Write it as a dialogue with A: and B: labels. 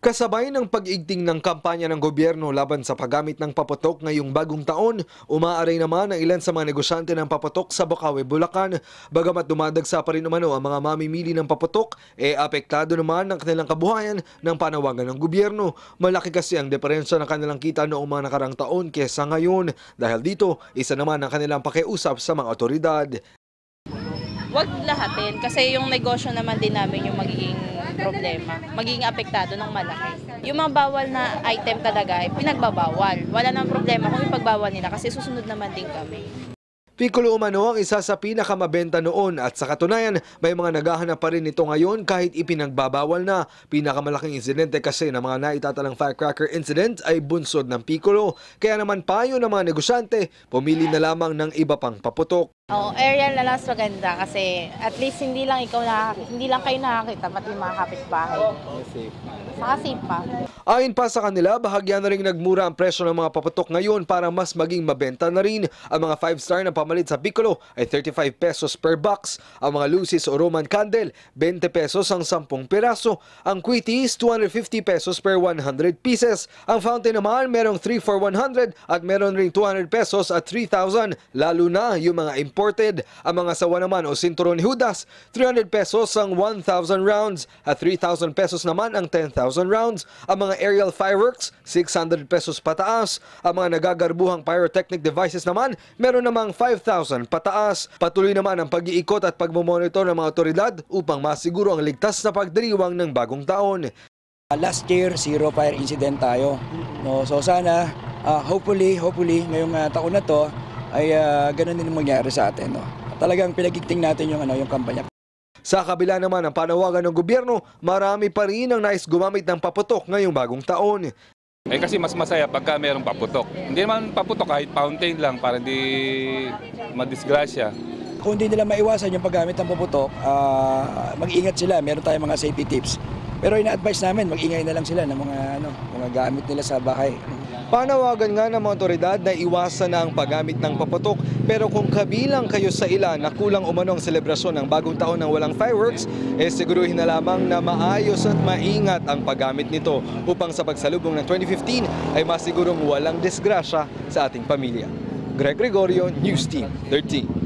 A: Kasabay ng pag-igting ng kampanya ng gobyerno laban sa paggamit ng paputok ngayong bagong taon, umaaray naman ang ilan sa mga negosyante ng paputok sa Bocaue, Bulacan. Bagamat dumadagsa pa rin umano ang mga mamimili ng paputok, apektado naman ang kanilang kabuhayan ng panawagan ng gobyerno. Malaki kasi ang diferensya ng kanilang kita noong mga nakarang taon kesa ngayon. Dahil dito, isa naman ang kanilang pakiusap sa mga otoridad.
B: Huwag lahatin kasi yung negosyo naman din namin yung magiging problema, magiging apektado ng malaki. Yung mga bawal na item talaga ay pinagbabawal. Wala nang problema kung ipagbawal nila kasi susunod naman din kami.
A: Piccolo umano ang isa sa pinakamabenta noon at sa katunayan may mga naghahanap pa rin ito ngayon kahit ipinagbabawal na. Pinakamalaking insidente kasi ng mga naitatalang firecracker incident ay bunsod ng Piccolo. Kaya naman payo ng mga negosyante, pumili na lamang ng iba pang paputok.
B: Aerial na lang maganda kasi at least hindi lang kayo nakakita pati mga kapitbahay. Saka safe pa.
A: Ayon pa sa kanila, bahagyan na rin nagmura ang presyo ng mga paputok ngayon para mas maging mabenta na rin. Ang mga 5-star na pamalit sa Piccolo ay 35 pesos per box. Ang mga Lucis o Roman candle, 20 pesos ang 10 piraso. Ang Quitties, 250 pesos per 100 pieces. Ang fountain naman, merong 3 for 100 at meron ring 200 pesos at 3,000. Lalo na yung mga imported. Ang mga sawa naman o sinturon ni Judas, 300 pesos ang 1,000 rounds at 3,000 pesos naman ang 10,000 rounds. Ang mga aerial fireworks, 600 pesos pataas. Ang mga nagagarbuhang pyrotechnic devices naman, meron namang 5,000 pataas. Patuloy naman ang pag-iikot at pagmomonitor ng mga otoridad upang masiguro ang ligtas na pagdiriwang ng bagong taon.
C: Last year, 0 fire incident tayo. No, so sana, hopefully, ngayong taon na to, ay ganun din mangyari sa atin. No? Talagang pinagigting natin yung kampanya.
A: Sa kabila naman ng panawagan ng gobyerno, marami pa rin ang nais gumamit ng paputok ngayong bagong taon.
D: Kasi mas masaya pagka mayroong paputok. Hindi naman paputok kahit fountain lang para hindi madisgrasya.
C: Kung hindi nila maiwasan yung paggamit ng paputok, mag-ingat sila. Meron tayong mga safety tips. Pero ina-advise namin, mag-ingay na lang sila ng mga gamit nila sa bahay.
A: Panawagan nga ng mga otoridad na iwasan na ang paggamit ng paputok, pero kung kabilang kayo sa ilan na kulang umano ang selebrasyon ng bagong taon ng walang fireworks, siguruhin na lamang na maayos at maingat ang paggamit nito upang sa pagsalubong ng 2015 ay masigurong walang disgrasya sa ating pamilya. Greg Gregorio, News Team 13.